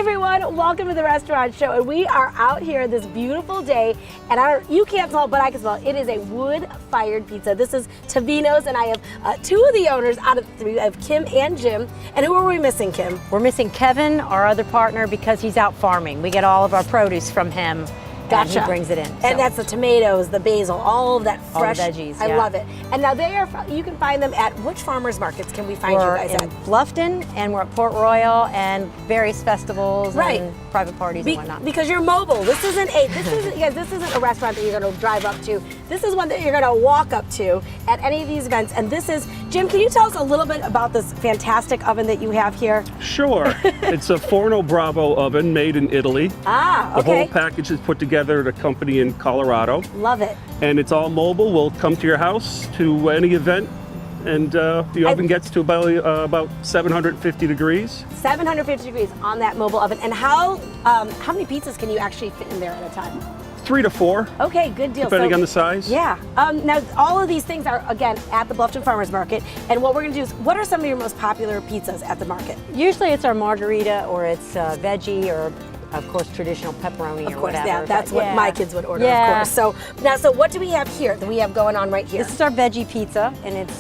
everyone, welcome to the restaurant show. And we are out here this beautiful day, and you can't smell it, but I can smell it. It is a wood-fired pizza. This is Tavinos, and I have two of the owners out of three. I have Kim and Jim. And who are we missing, Kim? We're missing Kevin, our other partner, because he's out farming. We get all of our produce from him. Gotcha. And he brings it in. And that's the tomatoes, the basil, all of that fresh. All the veggies, I love it. And now you can find them at which farmers markets can we find you guys at? We're in Bluffton, and we're at Port Royal, and various festivals and private parties and whatnot. Because you're mobile. This isn't a restaurant that you're going to drive up to. This is one that you're going to walk up to at any of these events. And this is, Jim, can you tell us a little bit about this fantastic oven that you have here? Sure. It's a Forno Bravo oven made in Italy. Ah, okay. The whole package is put together at a company in Colorado. Love it. And it's all mobile. We'll come to your house to any event, and the oven gets to about 750 degrees. 750 degrees on that mobile oven. And how many pizzas can you actually fit in there at a time? 3 to 4. Okay, good deal. Depending on the size. Yeah. Now, all of these things are, again, at the Bluffton Farmers Market. And what we're going to do is, what are some of your most popular pizzas at the market? Usually it's our margarita, or it's veggie, or of course traditional pepperoni or whatever. Yeah, that's what my kids would order, of course. So what do we have here that we have going on right here? This is our veggie pizza, and it's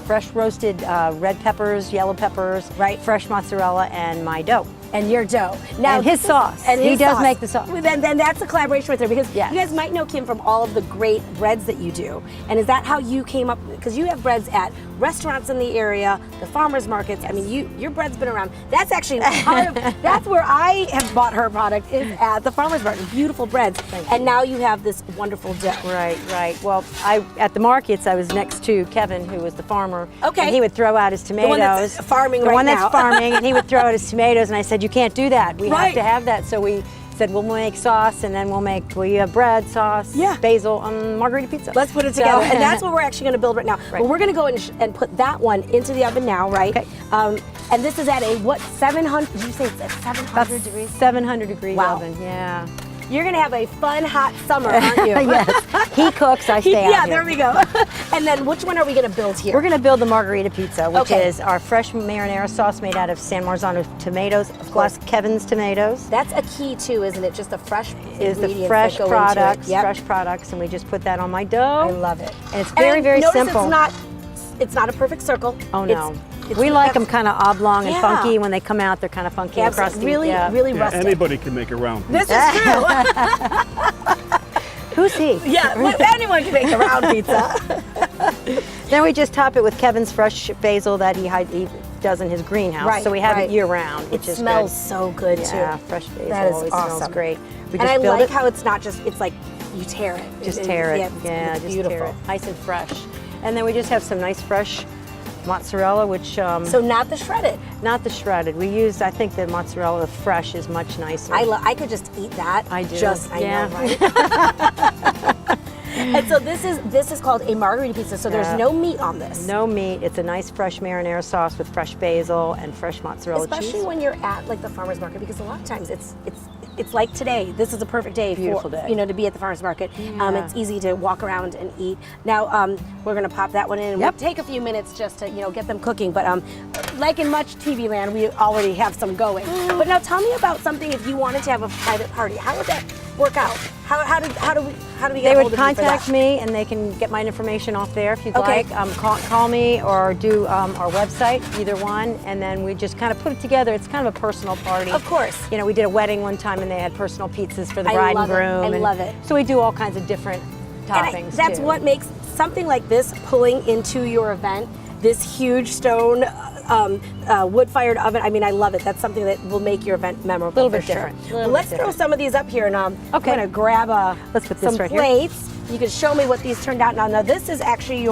fresh roasted red peppers, yellow peppers, fresh mozzarella, and my dough. And your dough. Now, and his sauce. And he does make the sauce. Then that's a collaboration right there, because you guys might know Kim from all of the great breads that you do. And is that how you came up? Because you have breads at restaurants in the area, the farmers markets. I mean, your bread's been around. That's actually part of, that's where I have bought her product, is at the farmers market. Beautiful breads. And now you have this wonderful dough. Right. Well, at the markets, I was next to Kevin, who was the farmer. Okay. And he would throw out his tomatoes. The one that's farming right now. The one that's farming, and he would throw out his tomatoes, and I said, you can't do that. We have to have that. So we said, we'll make sauce, and then we have bread, sauce, basil, margarita pizza. Let's put it together. And that's what we're actually going to build right now. Well, we're going to go and put that one into the oven now, right? Okay. And this is at a, what, 700, did you say it's at 700 degrees? 700 degree oven, yeah. You're going to have a fun, hot summer, aren't you? Yes. He cooks, I stay out here. Yeah, there we go. And then which one are we going to build here? We're going to build the margarita pizza, which is our fresh marinara sauce made out of San Marzano tomatoes, plus Kevin's tomatoes. That's a key too, isn't it? Just the fresh ingredients the fresh that go products, into it. fresh products, and we just put that on my dough. I love it. And it's very simple. It's not a perfect circle. Oh no. We like them kind of oblong and funky. When they come out, they're kind of funky and crusty. Really rustic. Anybody can make a round pizza. This is true. Who's he? Yeah, anyone can make a round pizza. Then we just top it with Kevin's fresh basil that he does in his greenhouse. So we have it year round, which is good. It smells so good too. Yeah, fresh basil that always awesome. smells great. And I like how it's not just, it's like you tear it. Just tear it. Yeah, it's beautiful. Tear it. Nice and fresh. And then we just have some nice fresh mozzarella, which so not the shredded. Not the shredded. We use, I think the mozzarella fresh is much nicer. I could just eat that. I do. I know, right? And so this is called a margarita pizza. So there's no meat on this. No meat. It's a nice fresh marinara sauce with fresh basil and fresh mozzarella cheese. Especially when you're at like the farmers market, because a lot of times it's like today. This is a perfect day to be at the farmers market. Yeah. It's easy to walk around and eat. Now we're gonna pop that one in, and we'll take a few minutes just to get them cooking. But like in much TV land, we already have some going. But now tell me about something. If you wanted to have a private party, how would that work out? How do we get hold of you for that? They would contact me, and they can get my information off there if you'd like. Call me or do our website, either one, and then we just kind of put it together. It's kind of a personal party. Of course. We did a wedding one time, and they had personal pizzas for the bride and groom. I love it. So we do all kinds of different toppings. That's what makes something like this, pulling into your event, this huge stone wood-fired oven. I mean, I love it. That's something that will make your event memorable. A little bit different. Well, let's throw some of these up here, and I'm gonna grab some plates. You can show me what these turned out. Now this is actually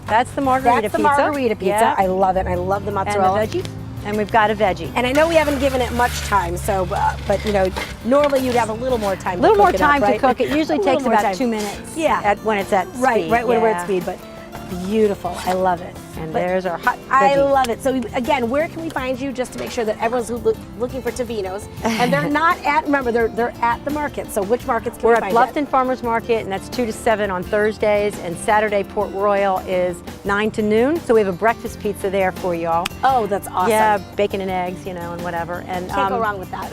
that's the margarita pizza. That's the margarita pizza. Yeah. I love it. And I love the mozzarella. And the veggie. And we've got a veggie. And I know we haven't given it much time, so but normally you'd have a little more time. To cook it usually takes about 2 minutes. Yeah. When it's at speed. Right. When we're at speed, but. Beautiful. I love it. And there's our hot I veggie. love it. So again, where can we find you just to make sure that everyone's looking for Tavinos? And they're not at, remember, they're at the market. So which markets can We're we at find Bluffton Farmers Market, and that's 2 to 7 on Thursdays, and Saturday Port Royal is 9 to noon. So we have a breakfast pizza there for y'all. Oh, that's awesome. Yeah, bacon and eggs, you know, and whatever. And Can't go wrong with that.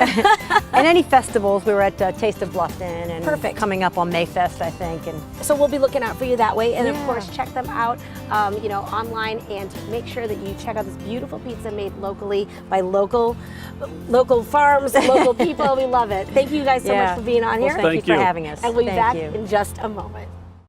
and any festivals, we were at Taste of Bluffton, and Perfect. coming up on Mayfest, I think. And So we'll be looking out for you that way. And of Yeah. course, check them out, you know, online, and make sure that you check out this beautiful pizza made locally by local farms, local people. We love it. Thank you guys so Yeah. much for being on Well, here. thank you Thank for you. having us. And we'll be Thank back you. in just a moment.